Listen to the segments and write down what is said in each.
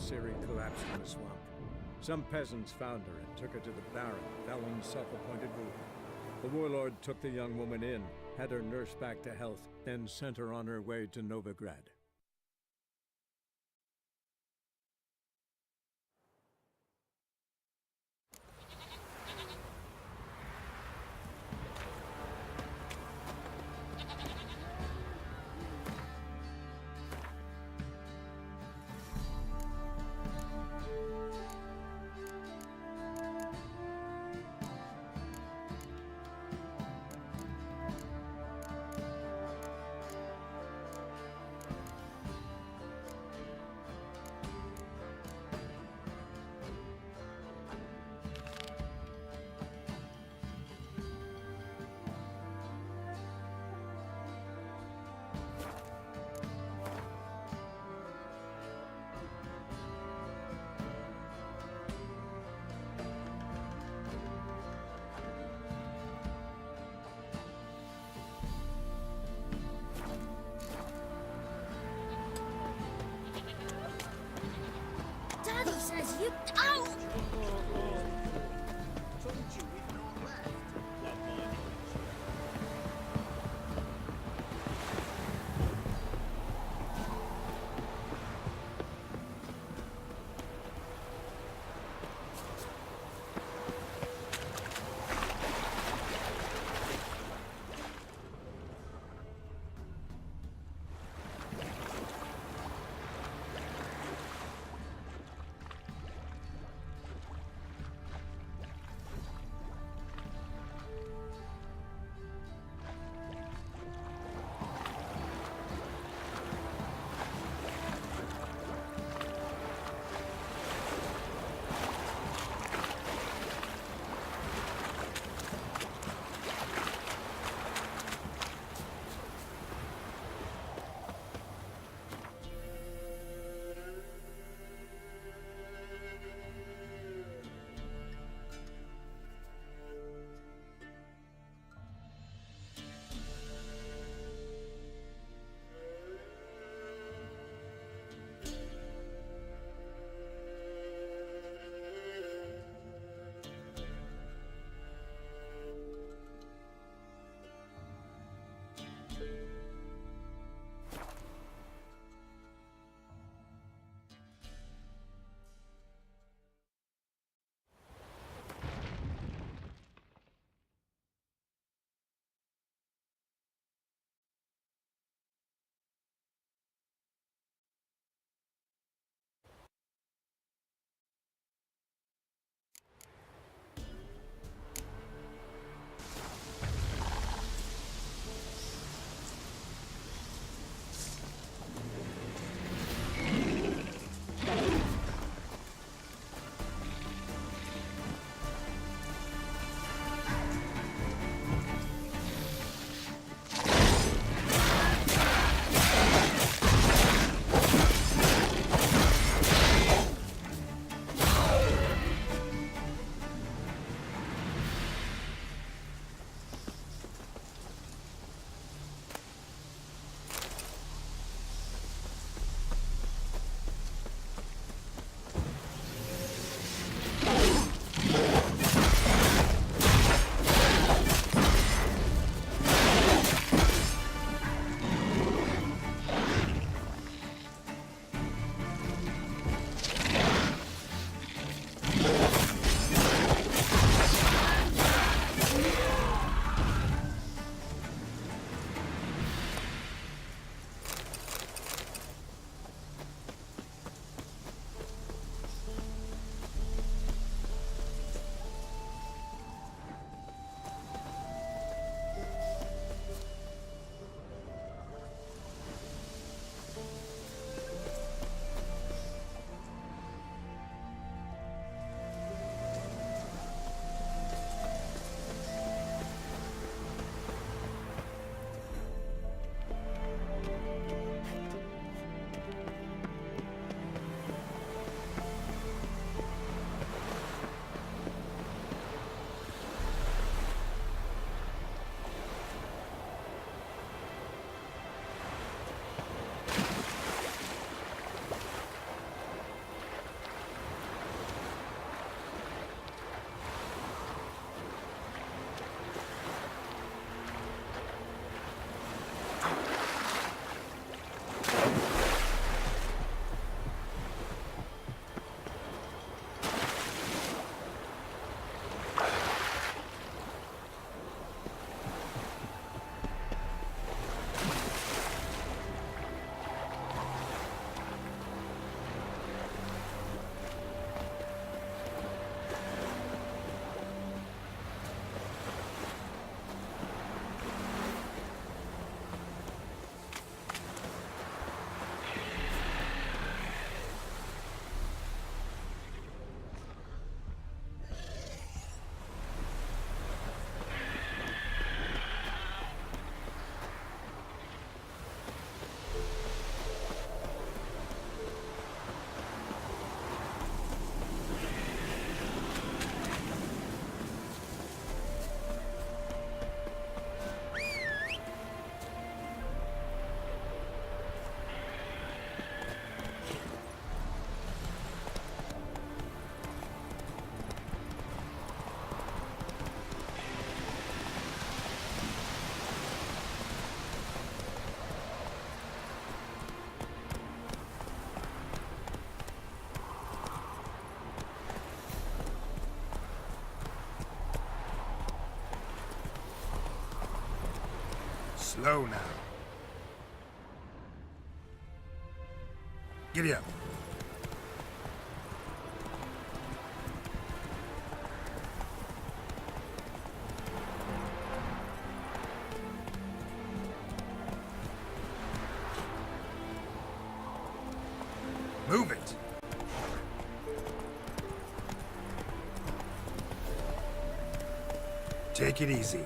Siri collapsed in the swamp. Some peasants found her and took her to the Baron, Valen's self-appointed ruler. The warlord took the young woman in, had her nursed back to health, then sent her on her way to Novigrad. Daddy says you... Ow! Told you we've not left. Slow now. Giddy up. Move it. Take it easy.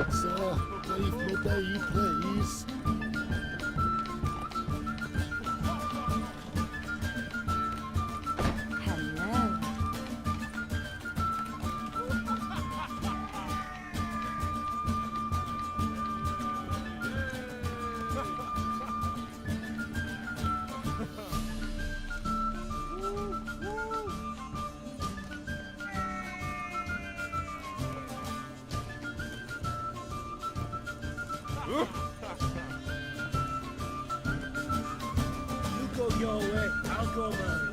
Sir, leave me be, please. Hello. You go your way, I'll go mine.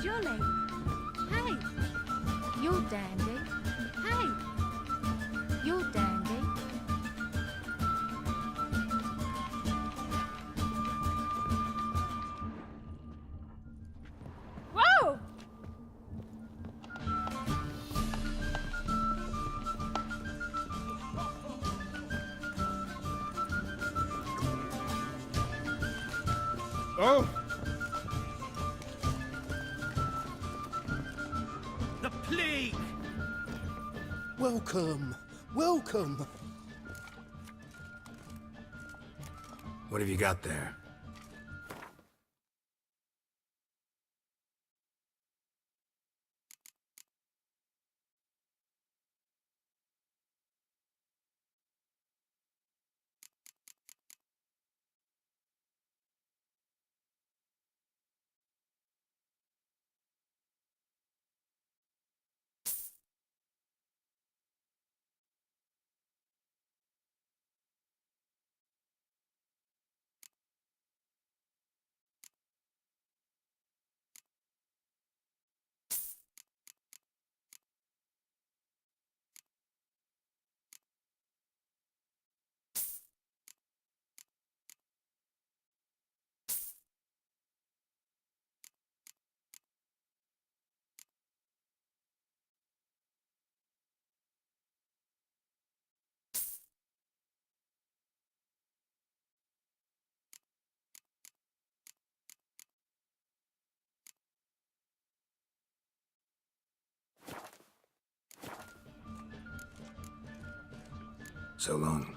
Julie. Hey. You dandy. Hey. You dandy. Whoa! Oh! The plague! Welcome, welcome. What have you got there? So long.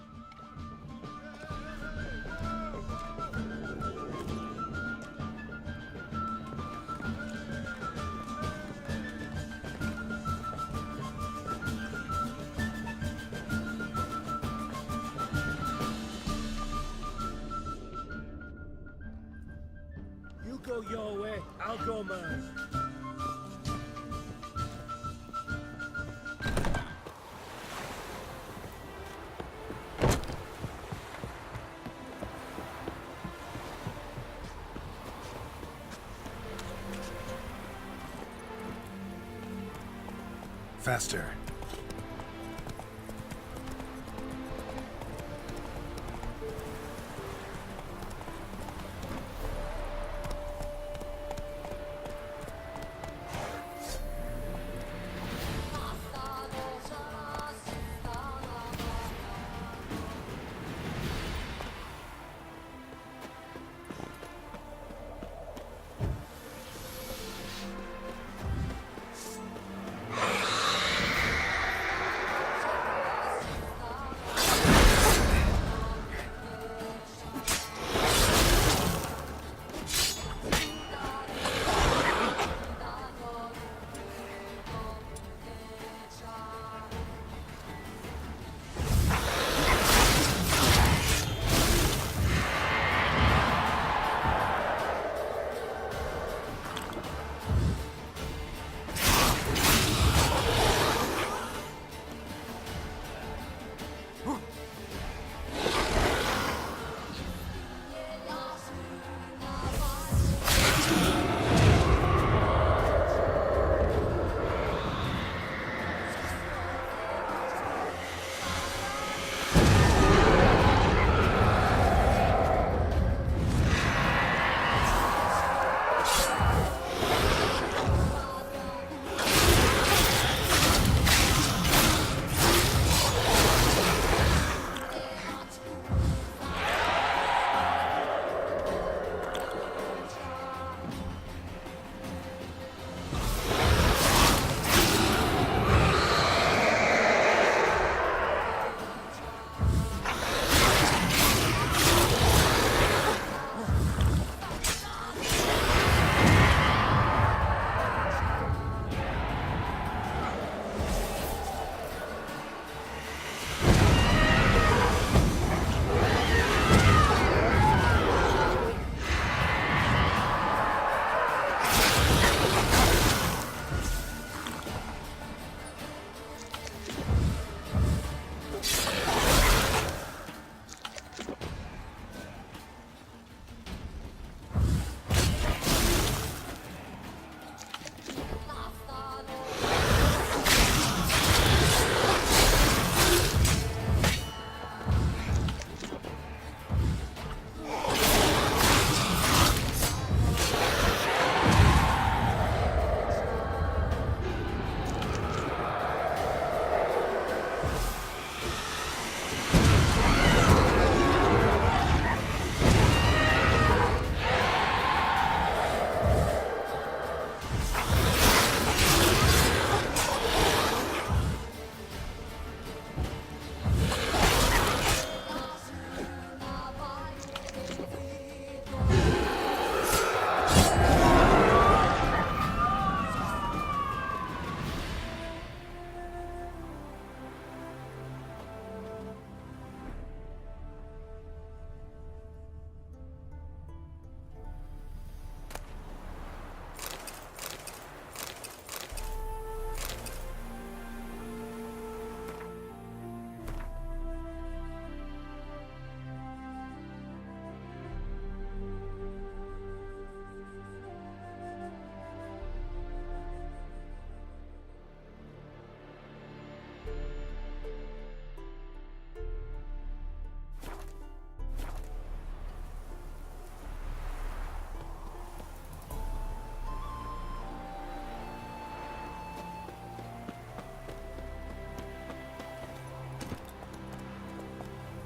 You go your way, I'll go mine. Faster.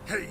Hey,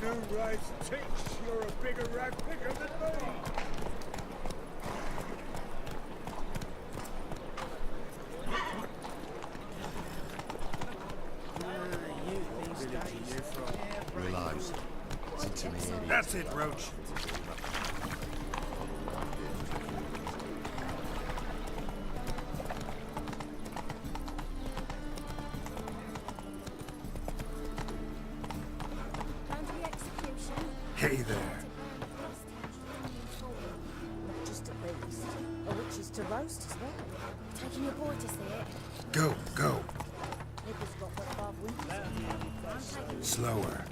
New rice thinks you're a bigger rag picker than me. Relax. It's intimidating. That's it, Roach. Hey there. Not just a beast, a witch is to roast as well. Taking your boy to see it. Go, go. Nibbles got what Bob winters. Slower.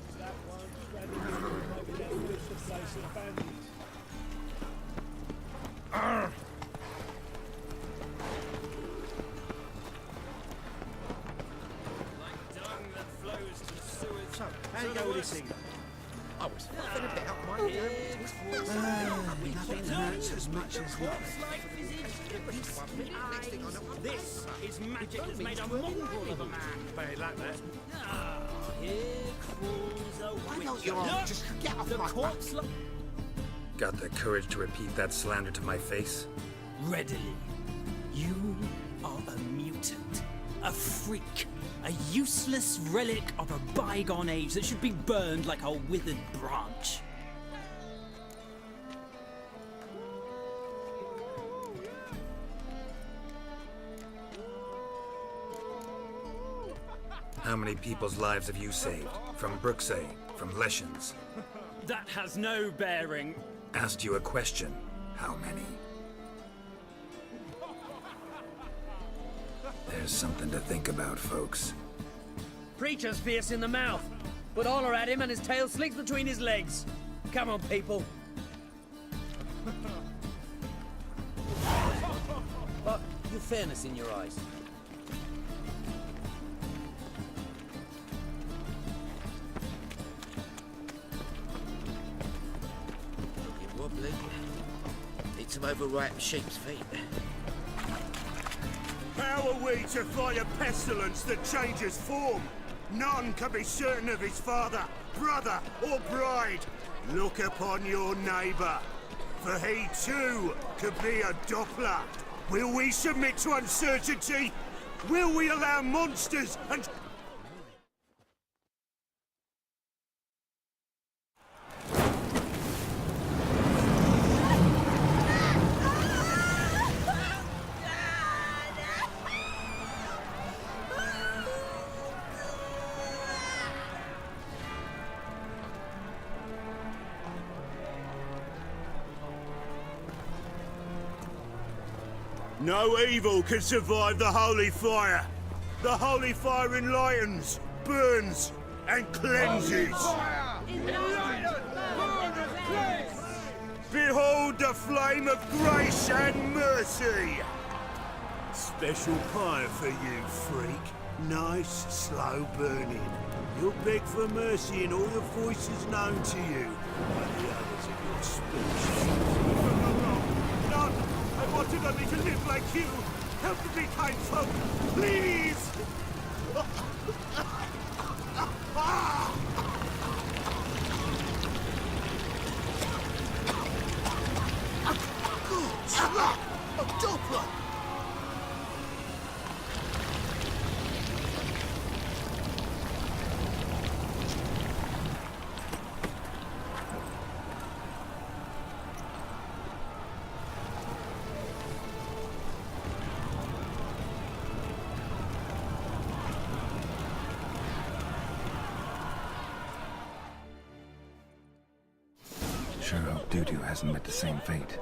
So, how do you go with this thing? I was fluffing a bit up my head. Nothing hurts as much as what. This is magic that's made a mongrel of a man. Very like that. Here crawls a I witch. know you're on. Just get off The my back. corpse Got the courage to repeat that slander to my face? Readily. You are a mutant, a freak, a useless relic of a bygone age that should be burned like a withered branch. How many people's lives have you saved? From Brooksay, from Leshens? That has no bearing. Asked you a question. How many? There's something to think about, folks. Preacher's fierce in the mouth, but holler at him and his tail slinks between his legs. Come on, people. But you fairness in your eyes. Looking wobbly. Need some overripe sheep's feet. How are we to fight a pestilence that changes form? None can be certain of his father, brother, or bride. Look upon your neighbour, for he too could be a Doppler. Will we submit to uncertainty? Will we allow monsters and... No evil can survive the holy fire. The holy fire enlightens, burns, and cleanses. Behold the flame of grace and mercy. Special pie for you, freak. Nice, slow burning. You'll beg for mercy in all the voices known to you by the others of your species. None! I wanted only to live like you! Help me, kind folk! Please! Good slap! A Doppler! Sure hope Doo-Doo hasn't met the same fate.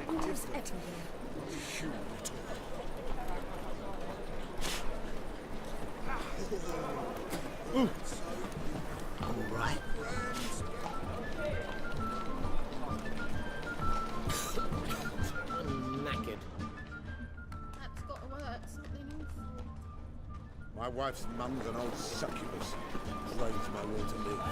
Almost everywhere. All right. I'm knackered. That's got to work. Something awful. My wife's mum's an old succubus. Drains my will to live.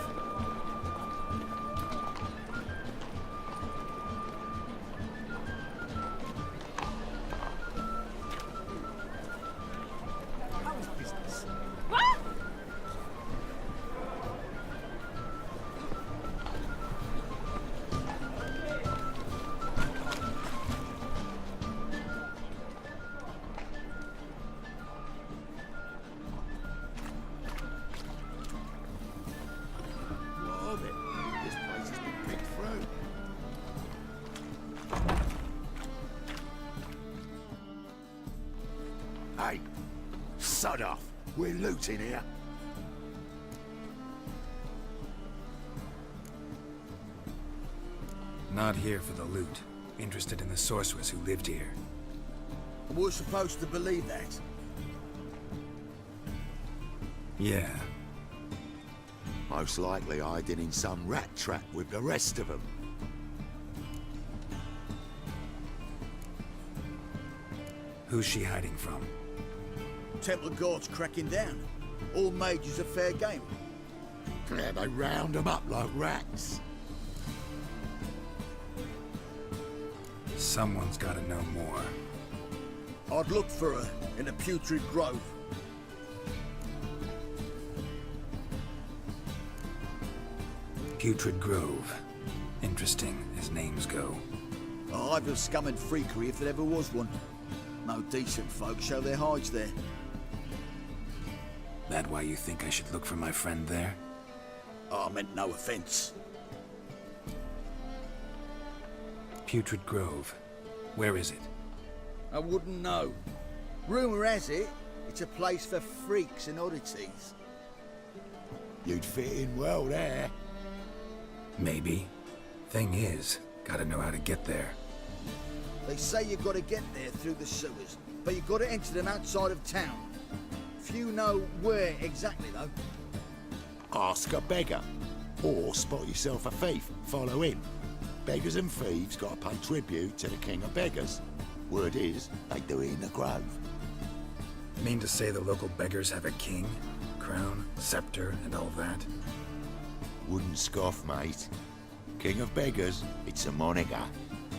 Hey, sod off. We're looting here. Not here for the loot. Interested in the sorceress who lived here. We're supposed to believe that. Yeah. Most likely hiding in some rat trap with the rest of them. Who's she hiding from? Temple Guard's cracking down. All mages are fair game. Yeah, they round them up like rats. Someone's gotta know more. I'd look for her in the Putrid Grove. Putrid Grove. Interesting, as names go. A hive of scum and freakery if there ever was one. No decent folk show their hides there. That why you think I should look for my friend there? I meant no offense. Putrid Grove. Where is it? I wouldn't know. Rumour has it, it's a place for freaks and oddities. You'd fit in well there. Maybe. Thing is, gotta know how to get there. They say you gotta get there through the sewers, but you gotta enter them outside of town. Few know where exactly, though. Ask a beggar. Or spot yourself a thief, follow him. Beggars and thieves gotta pay tribute to the king of beggars. Word is, they do it in the grove. Mean to say the local beggars have a king, crown, scepter, and all that? Wouldn't scoff, mate. King of beggars, it's a moniker.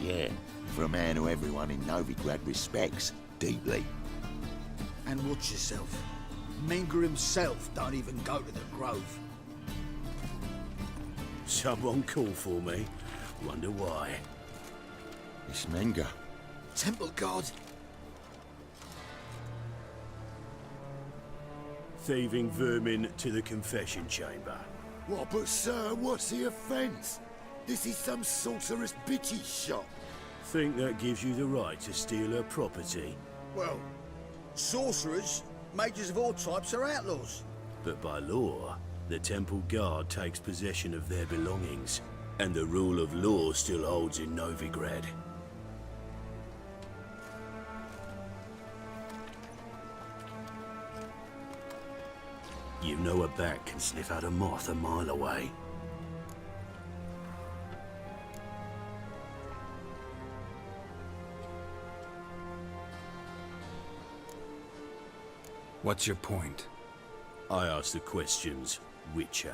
Yeah, for a man who everyone in Novigrad respects deeply. And watch yourself. Menger himself don't even go to the grove. Someone call for me. Wonder why. It's Menger. Temple Guard. Thieving vermin to the confession chamber. What, but sir, what's the offence? This is some sorceress bitch's shop. Think that gives you the right to steal her property? Well, sorcerers, mages of all types are outlaws. But by law, the Temple Guard takes possession of their belongings, and the rule of law still holds in Novigrad. You know a bat can sniff out a moth a mile away. What's your point? I ask the questions, Witcher.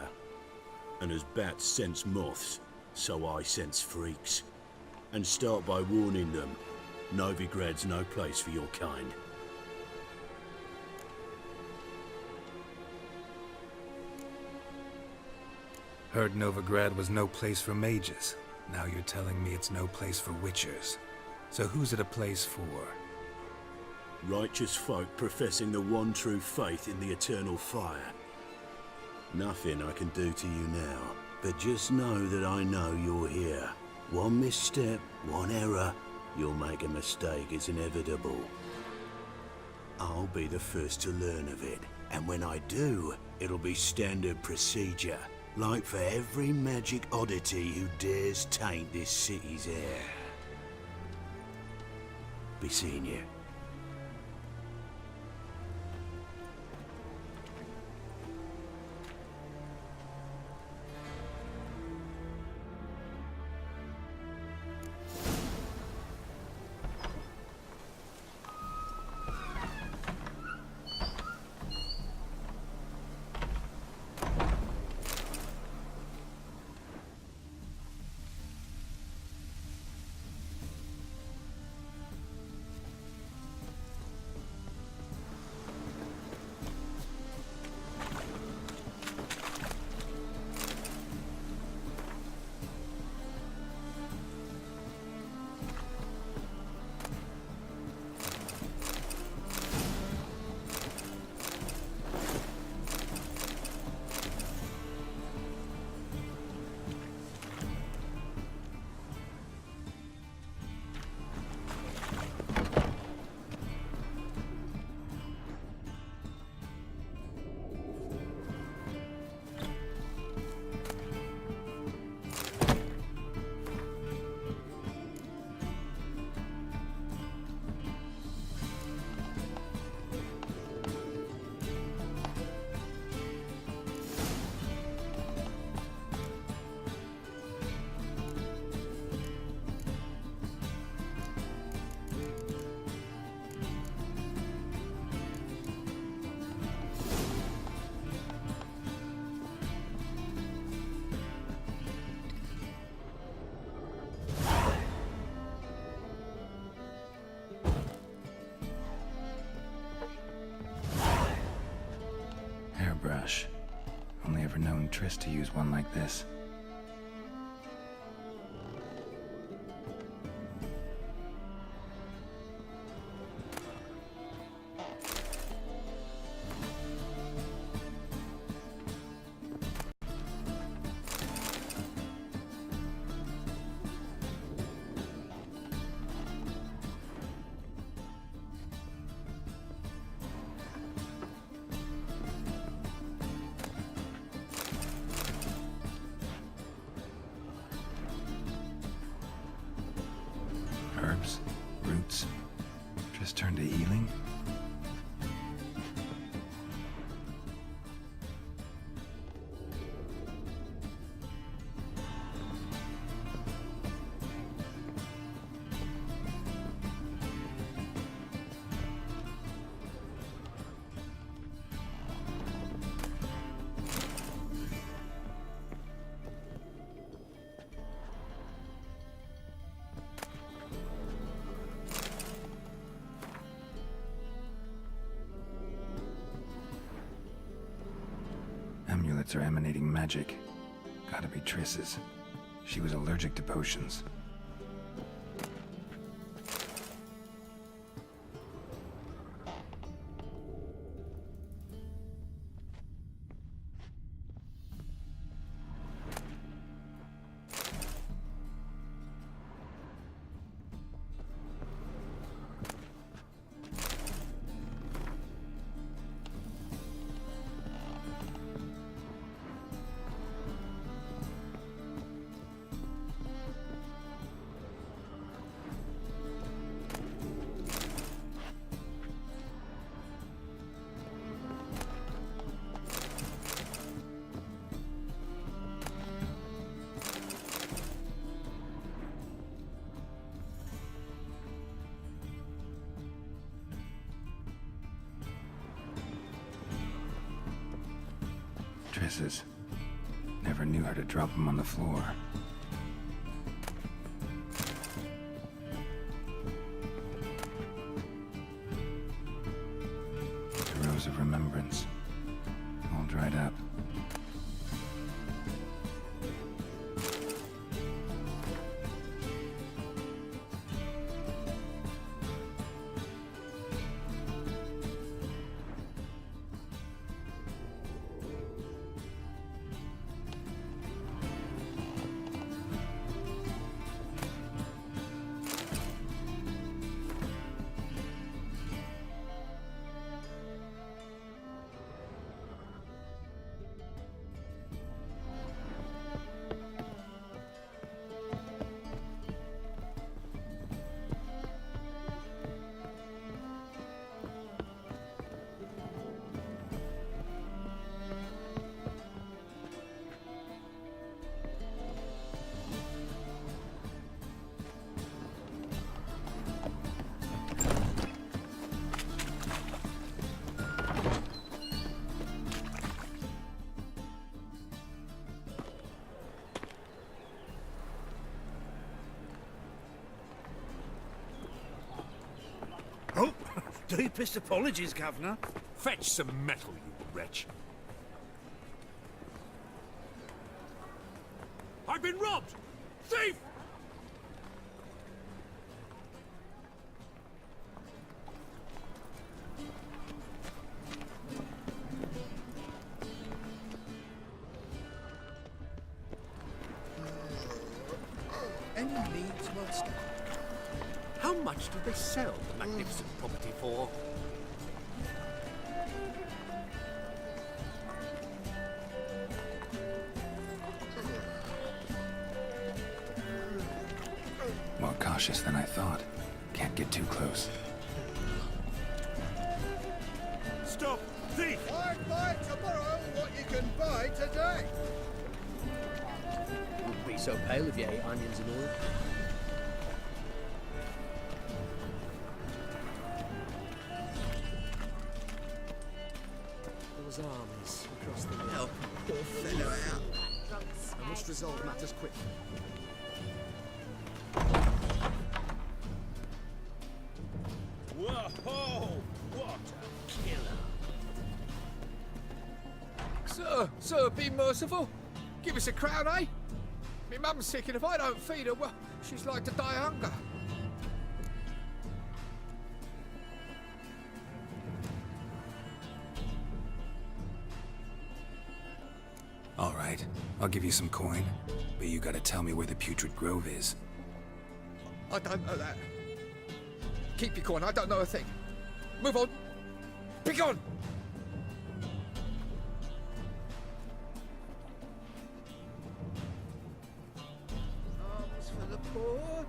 And as bats sense moths, so I sense freaks. And start by warning them, Novigrad's no place for your kind. Heard Novigrad was no place for mages. Now you're telling me it's no place for witchers. So who's it a place for? Righteous folk professing the one true faith in the eternal fire. Nothing I can do to you now, but just know that I know you're here. One misstep, one error, you'll make a mistake, it's inevitable. I'll be the first to learn of it, and when I do, it'll be standard procedure. Like for every magic oddity who dares taint this city's air. Be seeing you. Never known Triss to use one like this. Herbs, roots, just turn to healing? Amulets are emanating magic. Gotta be Triss's. She was allergic to potions. Triss's. Never knew how to drop them on the floor. The Rose of Remembrance. All dried up. Oh, deepest apologies, Governor. Fetch some metal, you wretch. I've been robbed! Thief! Any needs, Master? How much do they sell the magnificent property for? More cautious than I thought. Can't get too close. Stop! Thief! I'd buy tomorrow what you can buy today. Wouldn't be so pale if you ate onions and oil. Those armies across the Help poor fellow out. I must resolve matters quickly. Whoa! What a killer! So, Sir, be merciful. Give us a crown, eh? Me mum's sick, and if I don't feed her, well, she's like to die of hunger. All right, I'll give you some coin, but you gotta tell me where the Putrid Grove is. I don't know that. Keep your coin, I don't know a thing. Move on. Be gone! Arms for the poor.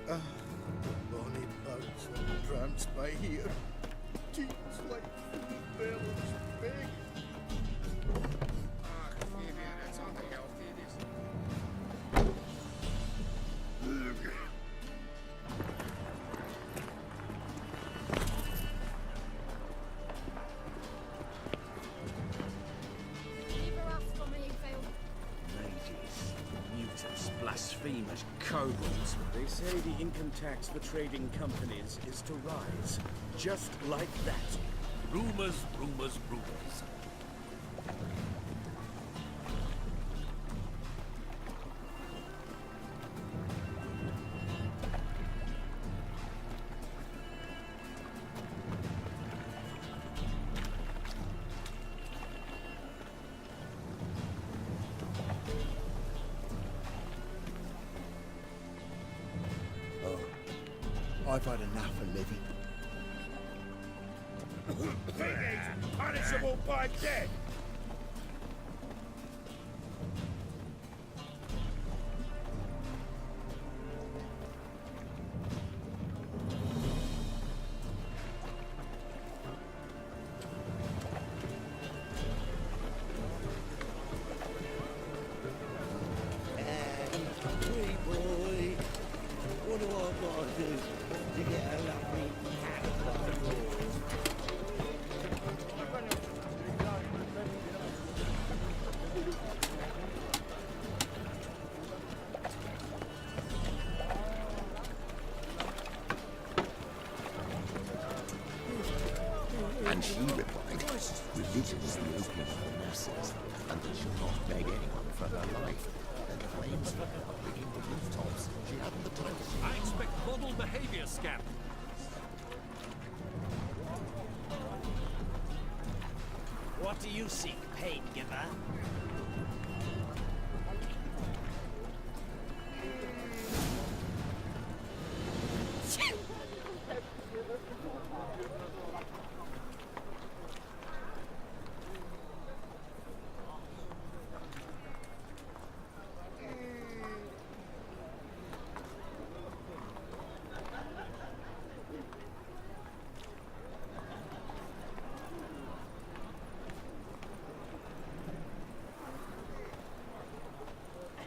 The bonny boats and tramps by here. Teens like food bells big. That's unhealthy, it is. Keep her off for me, Phil. Mages, mutants, blasphemers, kobolds. They say the income tax for trading companies is to rise. Just like that. Rumors, rumors, rumors. I've had enough of living. Punishable by death. Hey boy, what do I gotta do to get a lovely hat like yours? And she replied, religion is the opium of the masses, and that she'll not beg anyone for her life. Then the flames were ringing the rooftops. She hadn't the time. I expect model behavior, scamp. What do you seek, pain giver?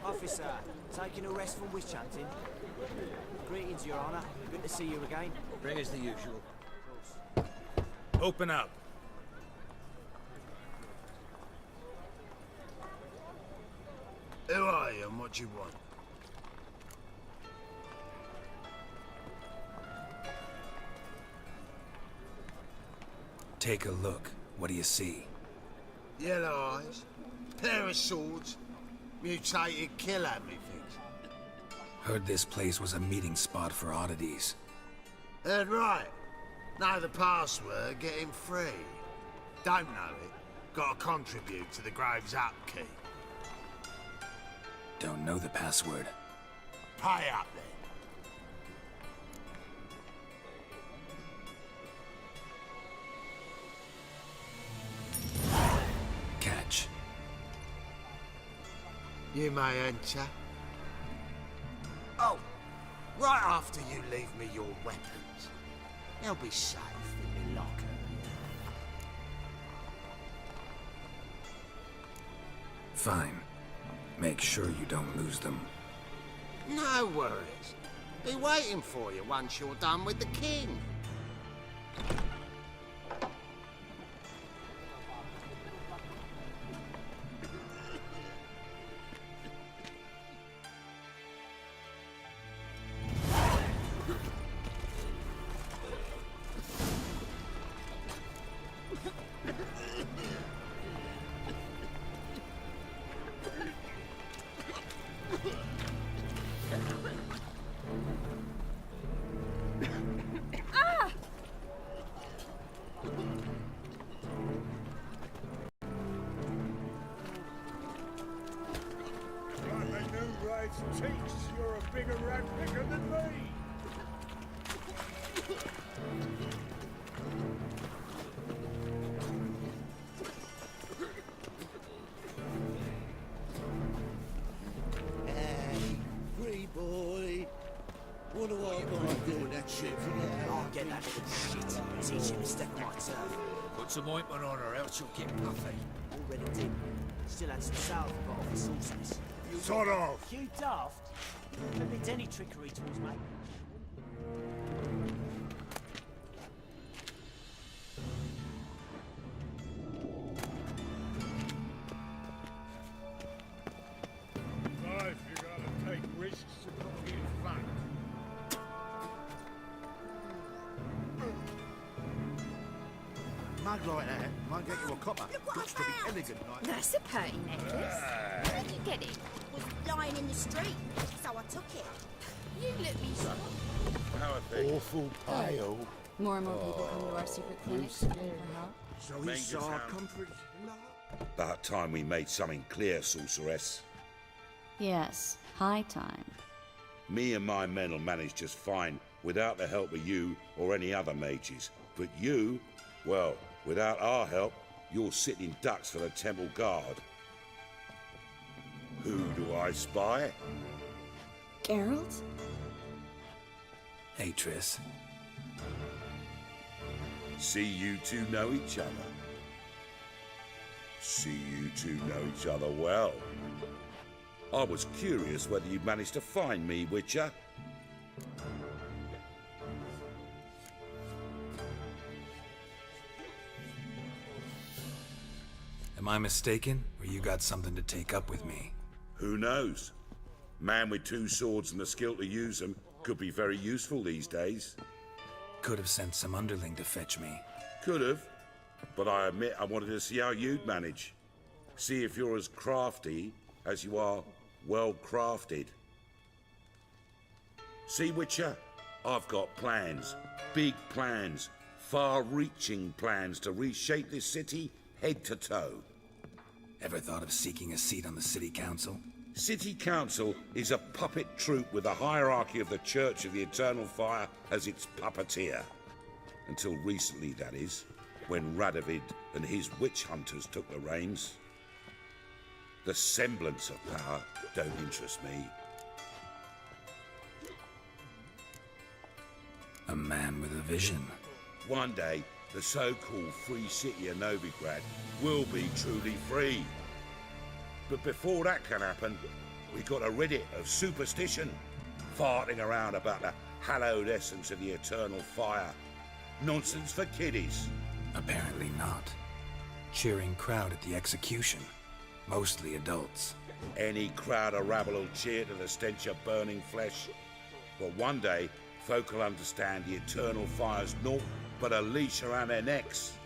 Officer, taking a rest from witch hunting. Greetings, Your Honour. Good to see you again. Bring us the usual. Open up. Who are you and what do you want? Take a look. What do you see? Yellow eyes, pair of swords, mutated killer, methinks. Heard this place was a meeting spot for oddities. Heard right. Know the password, get him free. Don't know it, gotta contribute to the Grove's upkeep. Don't know the password. Pay up then. Catch. You may enter. Oh, right after you leave me your weapons. They'll be safe in my locker. Fine. Make sure you don't lose them. No worries. Be waiting for you once you're done with the king. Christ cheeks, you're a bigger rat picker than me! Hey, free boy. What do I got to do that shit for that? I'll get that little shit. Teach him to step on my turf. Put some ointment on her, else she'll get puffy. Already did. Still had some salve got off the sauces. Sod off! You daft? Admit any trickery towards me. Life, you gotta take risks and not be fun. Mug like that might get you a copper. Looks to be elegant like that. That's a pretty necklace. Where'd you get it? Was lying in the street, so I took it. You let me stop. How are things? Awful pale. More and more people come to our secret clinics looking for help. So he's our comfort. About time we made something clear, sorceress. Yes, high time. Me and my men will manage just fine without the help of you or any other mages. But you, well, without our help, you're sitting ducks for the temple guard. Who do I spy? Geralt? Hey, Triss. See you two know each other. See you two know each other well. I was curious whether you'd managed to find me, Witcher. Am I mistaken, or you got something to take up with me? Who knows? Man with two swords and the skill to use them could be very useful these days. Could have sent some underling to fetch me. Could have, but I admit I wanted to see how you'd manage. See if you're as crafty as you are well crafted. See, Witcher, I've got plans, big plans, far-reaching plans to reshape this city head to toe. Ever thought of seeking a seat on the city council? City Council is a puppet troupe with the hierarchy of the Church of the Eternal Fire as its puppeteer. Until recently, that is, when Radovid and his witch hunters took the reins. The semblance of power don't interest me. A man with a vision. One day, the so-called free city of Novigrad will be truly free. But before that can happen, we got to rid it of superstition, farting around about the hallowed essence of the eternal fire. Nonsense for kiddies. Apparently not. Cheering crowd at the execution. Mostly adults. Any crowd of rabble will cheer to the stench of burning flesh. But one day, folk will understand the eternal fire's naught but a leash around their necks.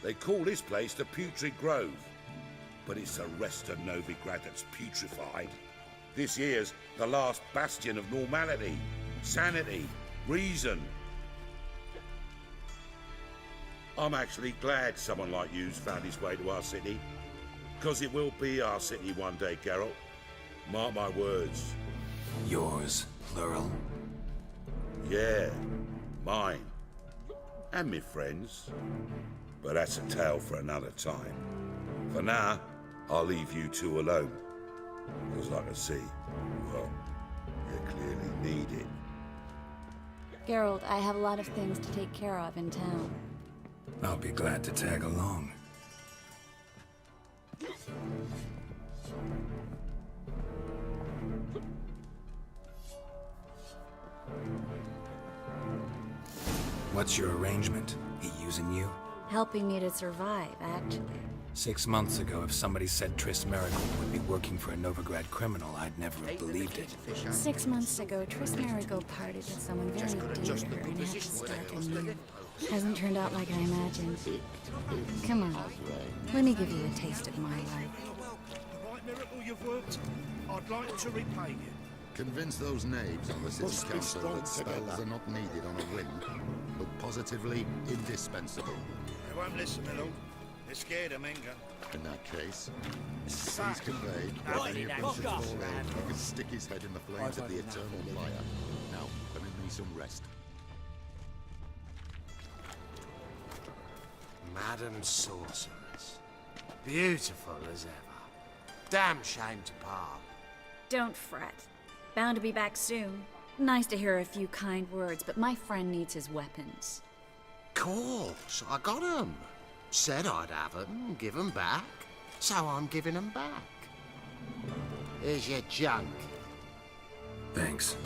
They call this place the Putrid Grove, but it's the rest of Novigrad that's putrefied. This here's the last bastion of normality, sanity, reason. I'm actually glad someone like you's found his way to our city, because it will be our city one day, Geralt. Mark my words. Yours, plural? Yeah, mine. And me friends. But that's a tale for another time. For now, I'll leave you two alone. Because like I see, well, you clearly need it. Geralt, I have a lot of things to take care of in town. I'll be glad to tag along. What's your arrangement? He using you? Helping me to survive, actually. 6 months ago, if somebody said Triss Marigold would be working for a Novigrad criminal, I'd never have believed it. 6 months ago, Triss Marigold parted with someone very dear to her and had to start anew. Hasn't turned out like I imagined. Come on, let me give you a taste of my life. The right miracle you've worked, I'd like to repay you. Convince those knaves on the city council that spells are not needed on a whim, but positively indispensable. They won't listen, my lord. They're scared of Menga. In that case, please convey that Right, any now, approaches fuck off, fall man. ill, you can stick his head in the flames of the eternal fire. Now, permit me some rest. Madam Sorceress. Beautiful as ever. Damn shame to part. Don't fret. Bound to be back soon. Nice to hear a few kind words, but my friend needs his weapons. Course, I got 'em. Said I'd have 'em, give 'em back. So I'm giving 'em back. Here's your junk. Thanks.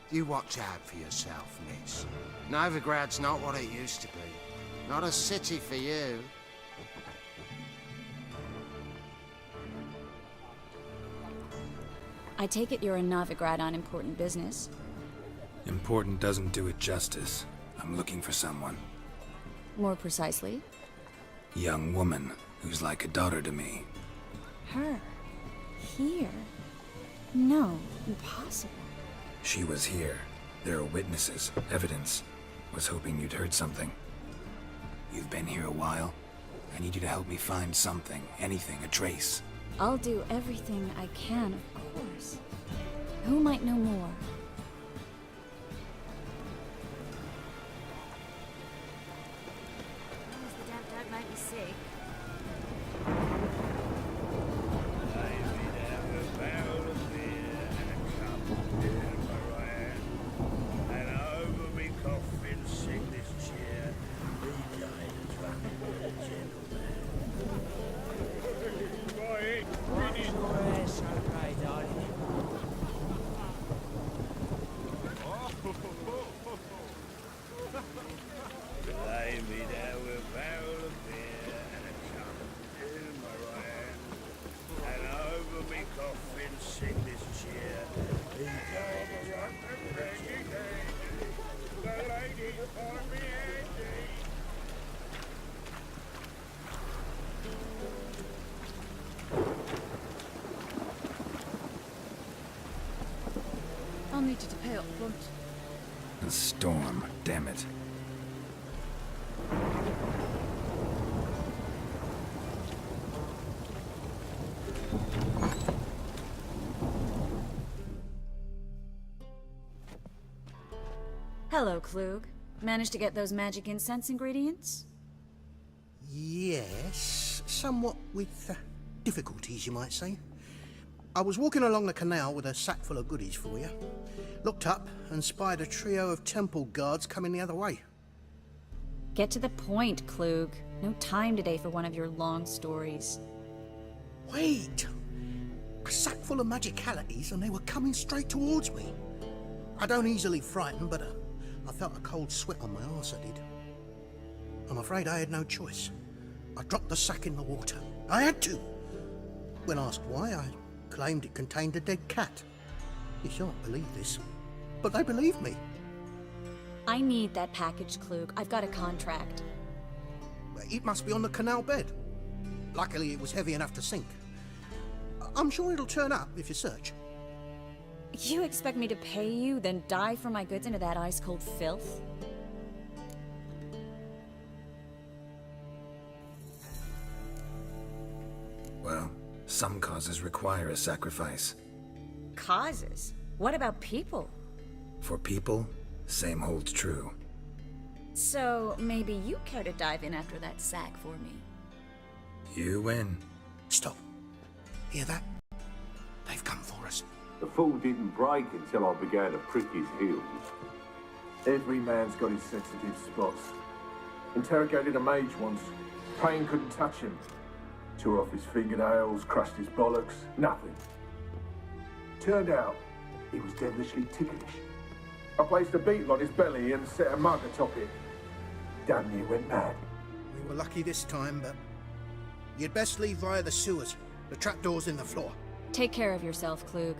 You watch out for yourself, miss. Novigrad's not what it used to be. Not a city for you. I take it you're a Novigrad on important business. Important doesn't do it justice. I'm looking for someone. More precisely? Young woman who's like a daughter to me. Her? Here? No, impossible. She was here. There are witnesses, evidence. Was hoping you'd heard something. You've been here a while. I need you to help me find something, anything, a trace. I'll do everything I can, of course. Who might know more? The damn dog might be sick. I'll need you to pay up front. A storm, damn it. Hello, Klug. Managed to get those magic incense ingredients? Yes, somewhat with difficulties, you might say. I was walking along the canal with a sack full of goodies for you. Looked up and spied a trio of temple guards coming the other way. Get to the point, Klug. No time today for one of your long stories. Wait! A sack full of magicalities and they were coming straight towards me. I don't easily frighten, but I felt a cold sweat on my arse, I did. I'm afraid I had no choice. I dropped the sack in the water. I had to! When asked why, I claimed it contained a dead cat. You shan't believe this, but they believed me. I need that package, Klug. I've got a contract. It must be on the canal bed. Luckily, it was heavy enough to sink. I'm sure it'll turn up if you search. You expect me to pay you, then dive for my goods into that ice-cold filth? Well, some causes require a sacrifice. Causes? What about people? For people, same holds true. So, maybe you care to dive in after that sack for me? You win. Stop. Hear that? They've come for us. The fall didn't break until I began to prick his heels. Every man's got his sensitive spots. Interrogated a mage once. Pain couldn't touch him. Tore off his fingernails, crushed his bollocks, nothing. Turned out, he was devilishly ticklish. I placed a beetle on his belly and set a mug atop it. Damn near went mad. We were lucky this time, but you'd best leave via the sewers. The trapdoor's in the floor. Take care of yourself, Klug.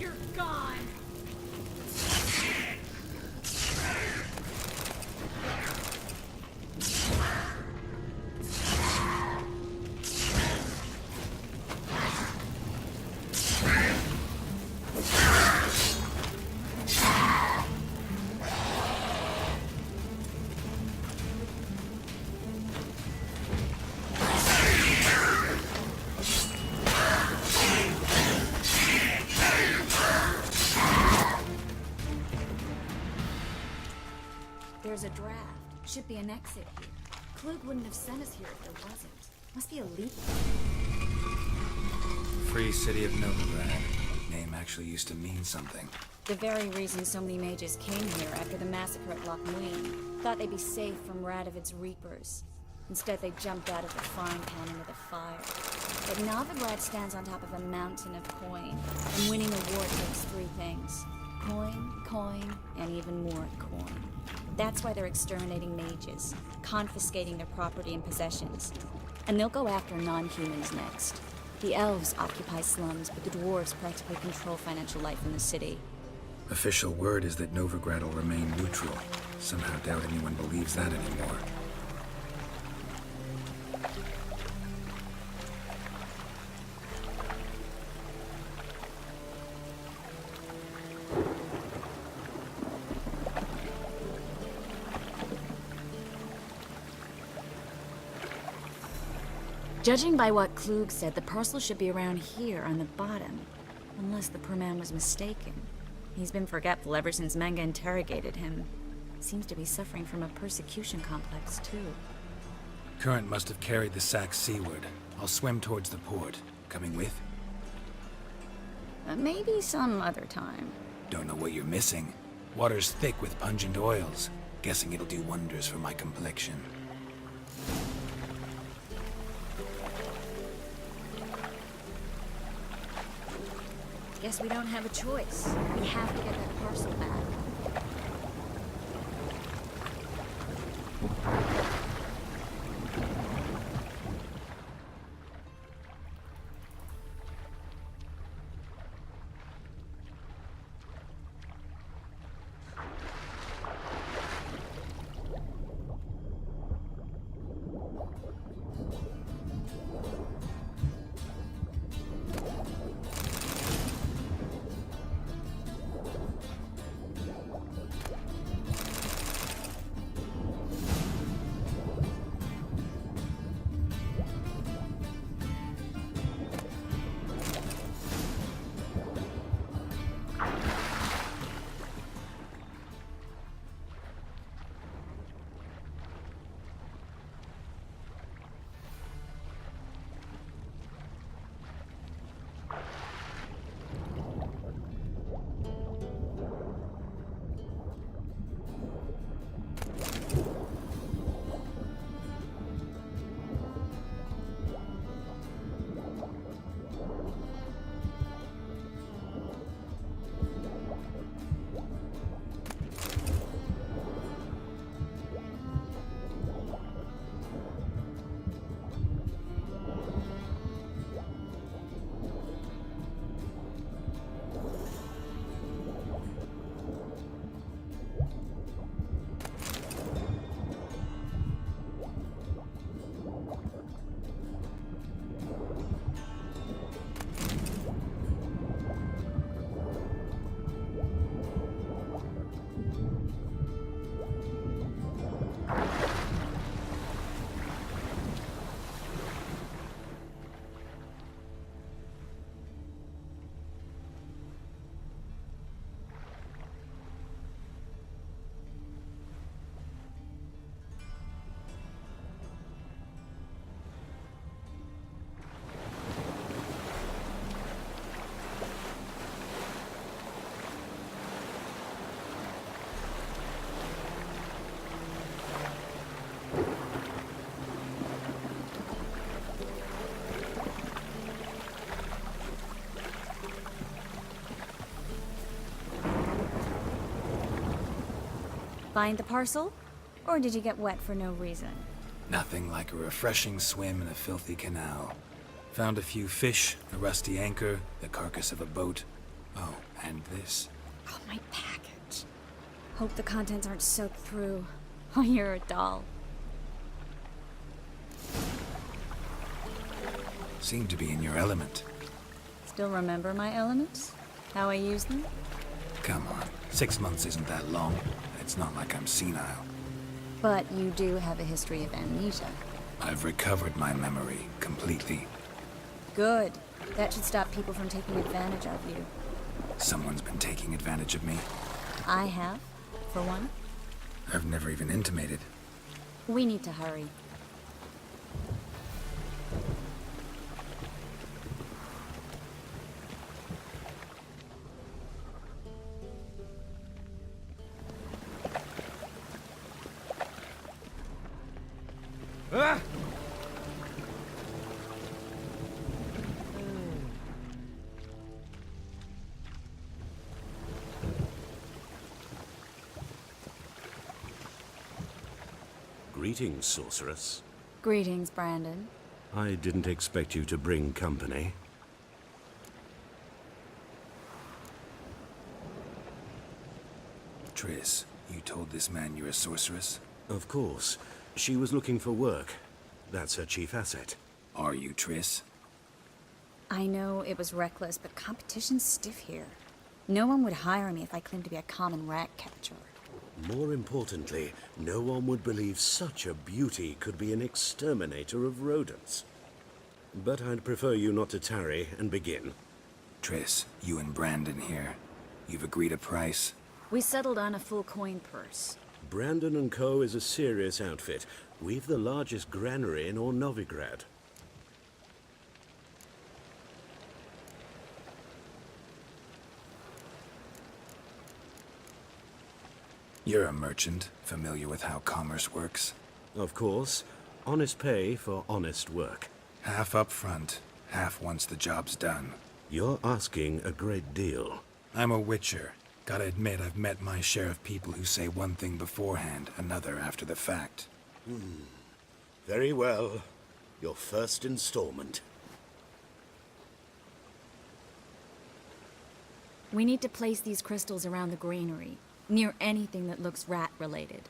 You're gone. There's a draft. Should be an exit here. Klug wouldn't have sent us here if there wasn't. Must be a leak. Free City of Novigrad. Name actually used to mean something. The very reason so many mages came here after the massacre at Loch Muin. Thought they'd be safe from Radovid's reapers. Instead, they jumped out of the frying pan into the fire. But Novigrad stands on top of a mountain of coin, and winning a war takes three things. Coin, and even more coin. That's why they're exterminating mages, confiscating their property and possessions. And they'll go after non-humans next. The elves occupy slums, but the dwarves practically control financial life in the city. Official word is that Novigrad will remain neutral. Somehow doubt anyone believes that anymore. Judging by what Klug said, the parcel should be around here on the bottom. Unless the poor man was mistaken. He's been forgetful ever since Manga interrogated him. Seems to be suffering from a persecution complex, too. Current must have carried the sack seaward. I'll swim towards the port. Coming with? Maybe some other time. Don't know what you're missing. Water's thick with pungent oils. Guessing it'll do wonders for my complexion. Guess we don't have a choice. We have to get that parcel back. Find the parcel? Or did you get wet for no reason? Nothing like a refreshing swim in a filthy canal. Found a few fish, a rusty anchor, the carcass of a boat. Oh, and this. Oh, my package. Hope the contents aren't soaked through. Oh, you're a doll. Seem to be in your element. Still remember my elements? How I use them? Come on, 6 months isn't that long. It's not like I'm senile. But you do have a history of amnesia. I've recovered my memory completely. Good. That should stop people from taking advantage of you. Someone's been taking advantage of me. I have, for one. I've never even intimated. We need to hurry. Ah! Greetings, sorceress. Greetings, Brandon. I didn't expect you to bring company. Triss, you told this man you're a sorceress? Of course. She was looking for work. That's her chief asset. Are you, Triss? I know it was reckless, but competition's stiff here. No one would hire me if I claimed to be a common rat catcher. More importantly, no one would believe such a beauty could be an exterminator of rodents. But I'd prefer you not to tarry and begin. Triss, you and Brandon here. You've agreed a price? We settled on a full coin purse. Brandon & Co. is a serious outfit. We've the largest granary in all Novigrad. You're a merchant, familiar with how commerce works? Of course. Honest pay for honest work. Half up front, half once the job's done. You're asking a great deal. I'm a witcher. Gotta admit, I've met my share of people who say one thing beforehand, another after the fact. Very well. Your first installment. We need to place these crystals around the granary, near anything that looks rat-related.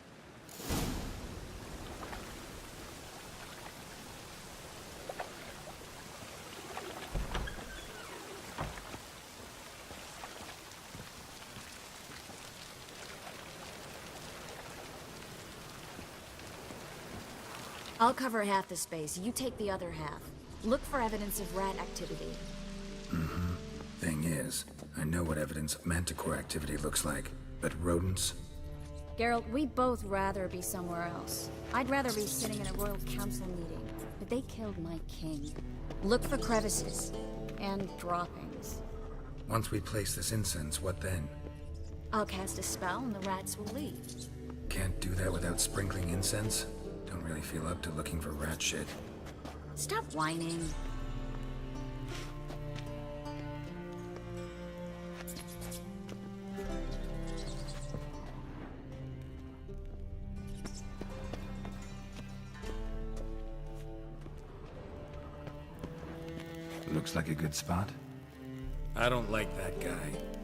I'll cover half the space, you take the other half. Look for evidence of rat activity. Thing is, I know what evidence of manticore activity looks like, but rodents? Geralt, we'd both rather be somewhere else. I'd rather be sitting in a royal council meeting, but they killed my king. Look for crevices and droppings. Once we place this incense, what then? I'll cast a spell and the rats will leave. Can't do that without sprinkling incense? Don't really feel up to looking for rat shit. Stop whining. Looks like a good spot. I don't like that guy.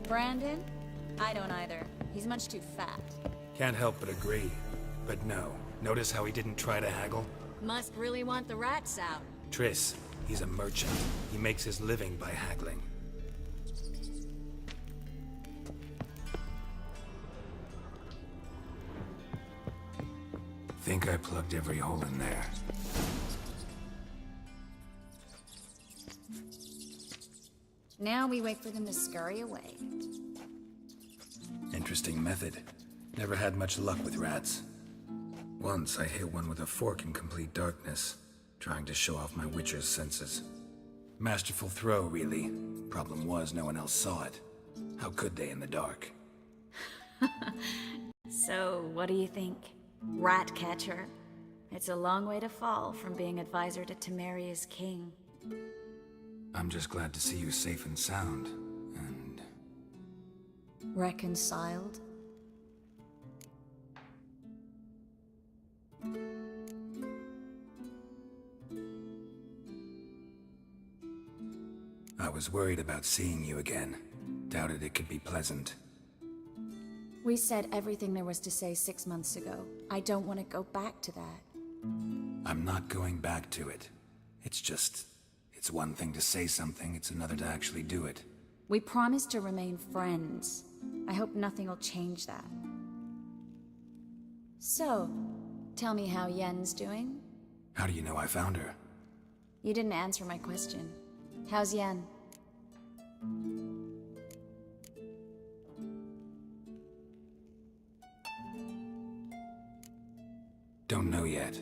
Brandon? I don't either. He's much too fat. Can't help but agree. But no. Notice how he didn't try to haggle? Must really want the rats out. Triss, he's a merchant. He makes his living by haggling. Think I plugged every hole in there. Now we wait for them to scurry away. Interesting method. Never had much luck with rats. Once I hit one with a fork in complete darkness, trying to show off my witcher's senses. Masterful throw, really. Problem was, no one else saw it. How could they in the dark? So, what do you think? Rat catcher? It's a long way to fall from being advisor to Temeria's king. I'm just glad to see you safe and sound, and... Reconciled? I was worried about seeing you again. Doubted it could be pleasant. We said everything there was to say 6 months ago. I don't want to go back to that. I'm not going back to it. It's one thing to say something, it's another to actually do it. We promised to remain friends. I hope nothing will change that. So, tell me how Yen's doing? How do you know I found her? You didn't answer my question. How's Yen? Don't know yet.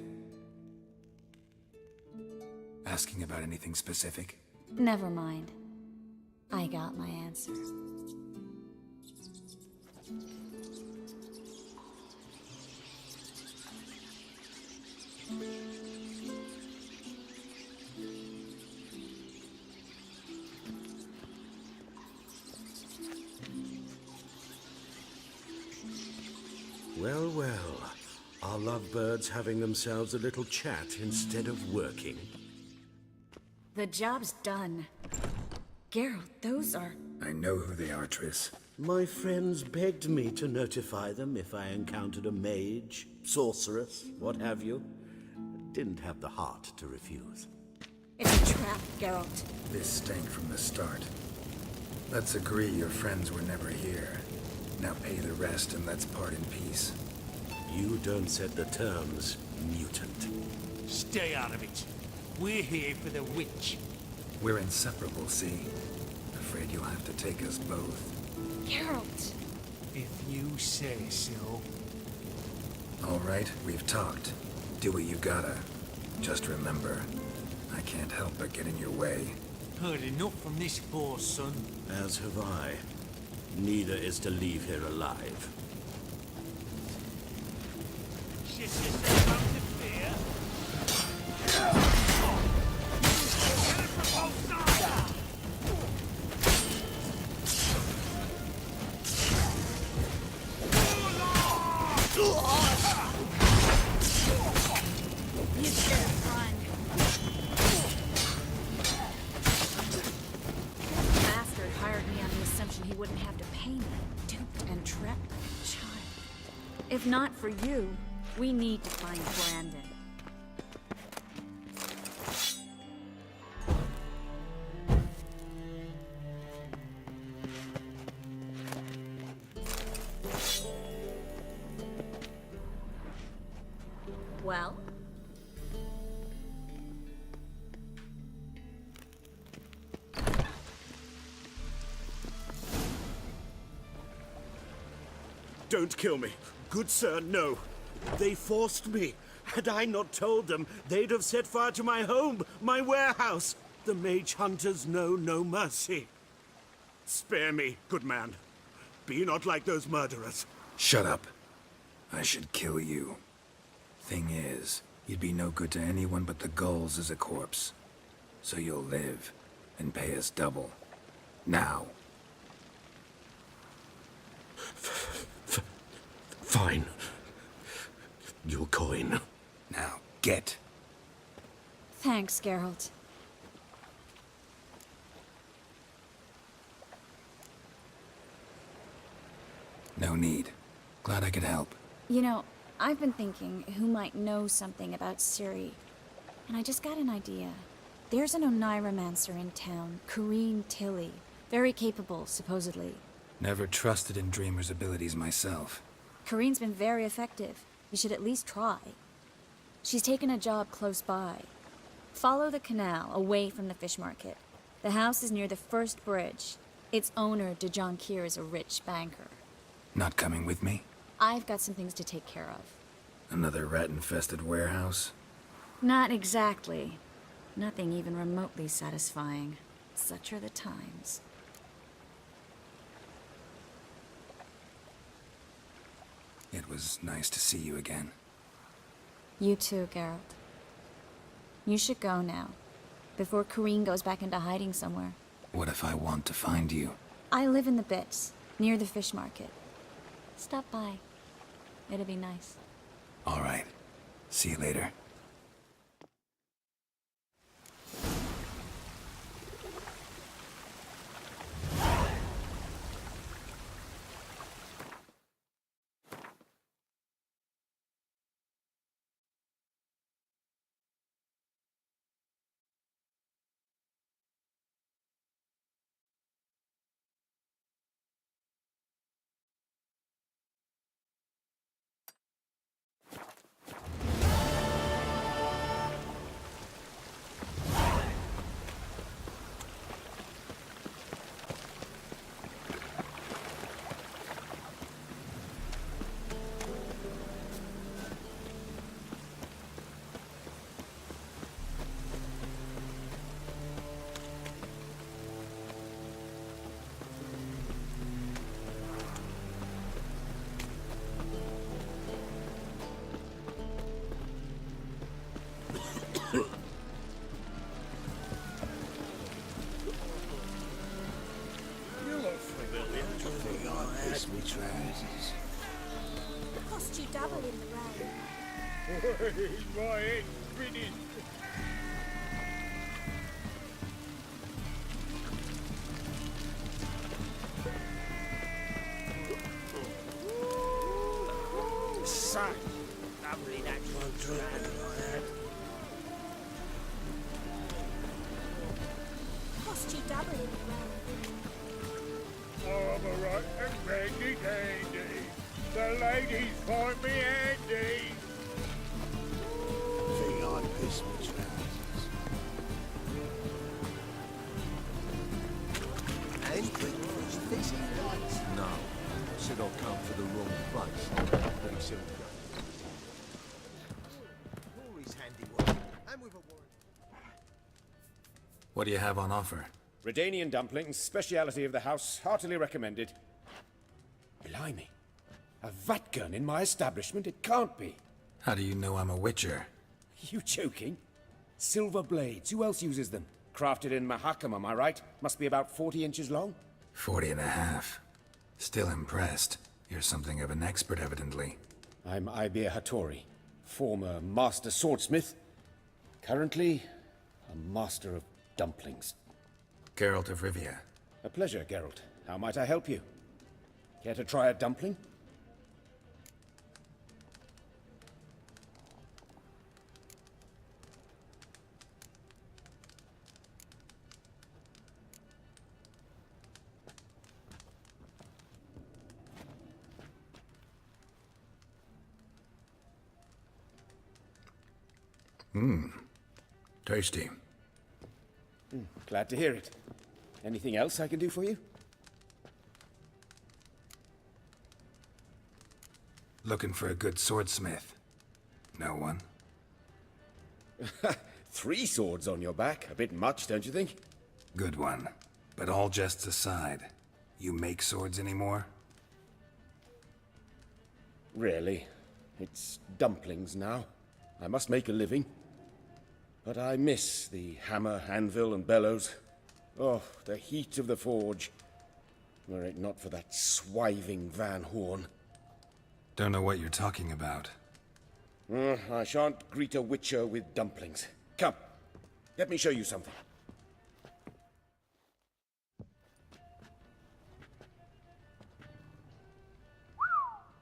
Asking about anything specific? Never mind. I got my answer. Well, well. Are lovebirds having themselves a little chat instead of working? The job's done. Geralt, those are... I know who they are, Triss. My friends begged me to notify them if I encountered a mage, sorceress, what have you. Didn't have the heart to refuse. It's a trap, Geralt. This stank from the start. Let's agree your friends were never here. Now pay the rest and let's part in peace. You don't set the terms, mutant. Stay out of it. We're here for the witch. We're inseparable, see? Afraid you'll have to take us both. Geralt! If you say so. All right, we've talked. Do what you gotta. Just remember, I can't help but get in your way. Heard enough from this poor son. As have I. Neither is to leave here alive. Bastard hired me on the assumption he wouldn't have to pay me. Duped and trapped like a child. If not for you, we need to find Brandon. Well? Don't kill me. Good sir, no. They forced me. Had I not told them, they'd have set fire to my home, my warehouse. The mage hunters know no mercy. Spare me, good man. Be not like those murderers. Shut up. I should kill you. Thing is, you'd be no good to anyone but the gulls as a corpse. So you'll live, and pay us double. Now. Fine. Your coin. Now, get. Thanks, Geralt. No need. Glad I could help. You know, I've been thinking who might know something about Ciri. And I just got an idea. There's an Oneiromancer in town, Corrine Tilly. Very capable, supposedly. Never trusted in Dreamer's abilities myself. Corrine's been very effective. You should at least try. She's taken a job close by. Follow the canal, away from the fish market. The house is near the first bridge. Its owner, DeJohn Kier, is a rich banker. Not coming with me? I've got some things to take care of. Another rat-infested warehouse? Not exactly. Nothing even remotely satisfying. Such are the times. It was nice to see you again. You too, Geralt. You should go now, before Corrine goes back into hiding somewhere. What if I want to find you? I live in the Bits, near the fish market. Stop by. It'll be nice. All right. See you later. piss me trousers. Cost you double in the road. My head's spinning. Such lovely natural drink I had. Cost you double in the road. Oh, I'm a right and handy dandy. The ladies find me handy. Think I piss my trousers. And breakfast fixing lights. No. Said I'll come for the wrong place. Very simple. Rory's handiwork. And with a warrant. What do you have on offer? Redanian dumplings, speciality of the house, heartily recommended. Blimey. A vat gun in my establishment? It can't be. How do you know I'm a witcher? You joking? Silver blades. Who else uses them? Crafted in Mahakam, am I right? Must be about 40 inches long? 40 and a half. Still impressed. You're something of an expert, evidently. I'm Ibir Hattori, former master swordsmith. Currently, a master of dumplings. Geralt of Rivia. A pleasure, Geralt. How might I help you? Care to try a dumpling? Tasty. Glad to hear it. Anything else I can do for you? Looking for a good swordsmith. No one? 3 swords on your back. A bit much, don't you think? Good one. But all jests aside, you make swords anymore? Really. It's dumplings now. I must make a living. But I miss the hammer, anvil, and bellows. Oh, the heat of the forge. Were it not for that swiving Van Horn. Don't know what you're talking about. I shan't greet a witcher with dumplings. Come, let me show you something.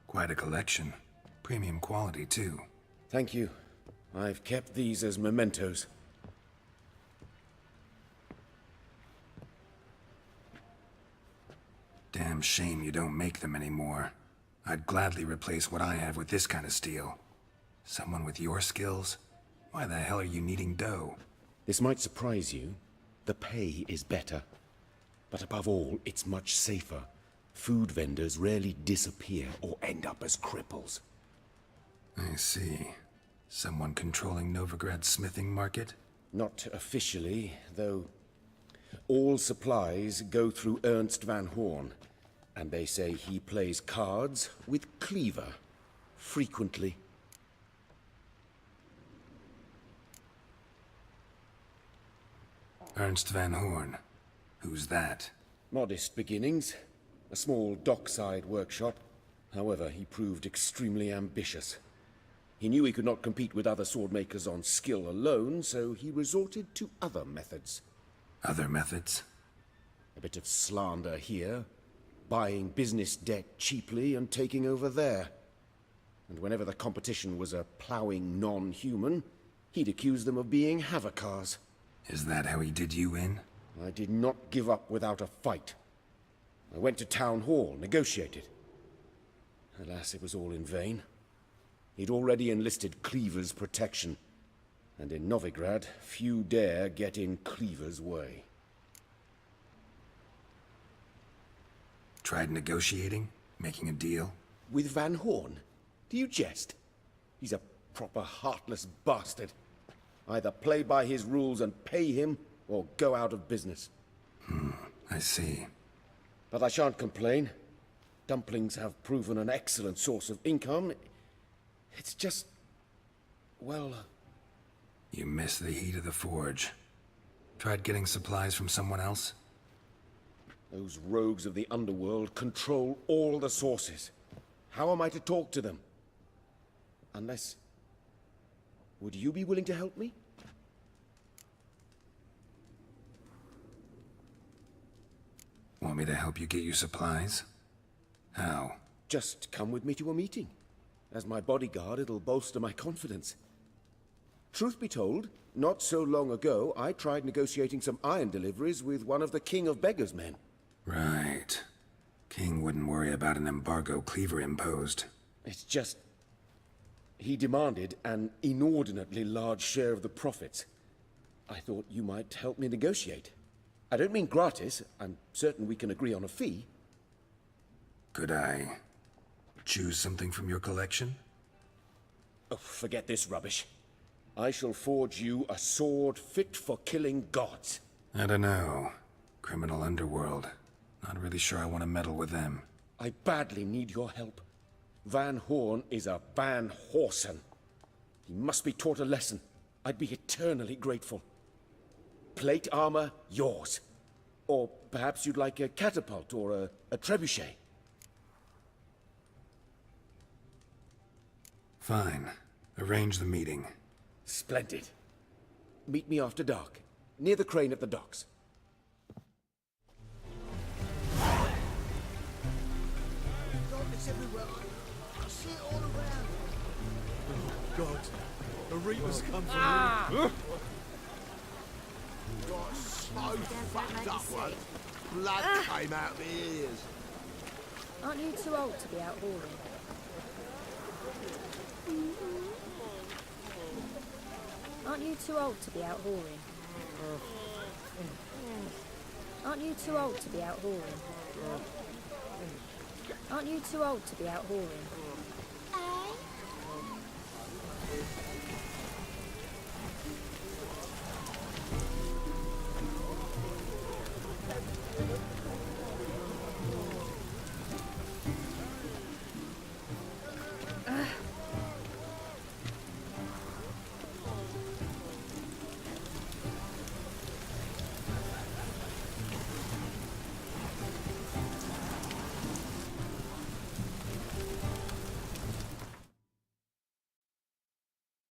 Quite a collection. Premium quality, too. Thank you. I've kept these as mementos. Damn shame you don't make them anymore. I'd gladly replace what I have with this kind of steel. Someone with your skills? Why the hell are you needing dough? This might surprise you. The pay is better. But above all, it's much safer. Food vendors rarely disappear or end up as cripples. I see. Someone controlling Novigrad's smithing market? Not officially, though all supplies go through Ernst Van Horn. And they say he plays cards with Cleaver. Frequently. Ernst Van Horn. Who's that? Modest beginnings. A small dockside workshop. However, he proved extremely ambitious. He knew he could not compete with other swordmakers on skill alone, so he resorted to other methods. Other methods? A bit of slander here, buying business debt cheaply and taking over there. And whenever the competition was a ploughing non-human, he'd accuse them of being Havakars. Is that how he did you in? I did not give up without a fight. I went to Town Hall, negotiated. Alas, it was all in vain. He'd already enlisted Cleaver's protection, and in Novigrad, few dare get in Cleaver's way. Tried negotiating? Making a deal? With Van Horn? Do you jest? He's a proper heartless bastard. Either play by his rules and pay him, or go out of business. I see. But I shan't complain. Dumplings have proven an excellent source of income. It's just... well... You miss the heat of the forge. Tried getting supplies from someone else? Those rogues of the underworld control all the sources. How am I to talk to them? Unless... Would you be willing to help me? Want me to help you get your supplies? How? Just come with me to a meeting. As my bodyguard, it'll bolster my confidence. Truth be told, not so long ago, I tried negotiating some iron deliveries with one of the King of Beggars' men. Right. King wouldn't worry about an embargo Cleaver imposed. It's just... he demanded an inordinately large share of the profits. I thought you might help me negotiate. I don't mean gratis. I'm certain we can agree on a fee. Could I choose something from your collection? Oh, forget this rubbish. I shall forge you a sword fit for killing gods. I don't know. Criminal underworld. Not really sure I want to meddle with them. I badly need your help. Van Horn is a Van Horsen. He must be taught a lesson. I'd be eternally grateful. Plate armor, yours. Or perhaps you'd like a catapult or a trebuchet. Fine. Arrange the meeting. Splendid. Meet me after dark, near the crane at the docks. Darkness everywhere. I see it all around. Oh, God. The Reapers come for me. Got so fucked up one. Blood came out my ears. Aren't you too old to be out hauling? Aren't you too old to be out hauling? Aren't you too old to be out hauling? Aren't you too old to be out hauling?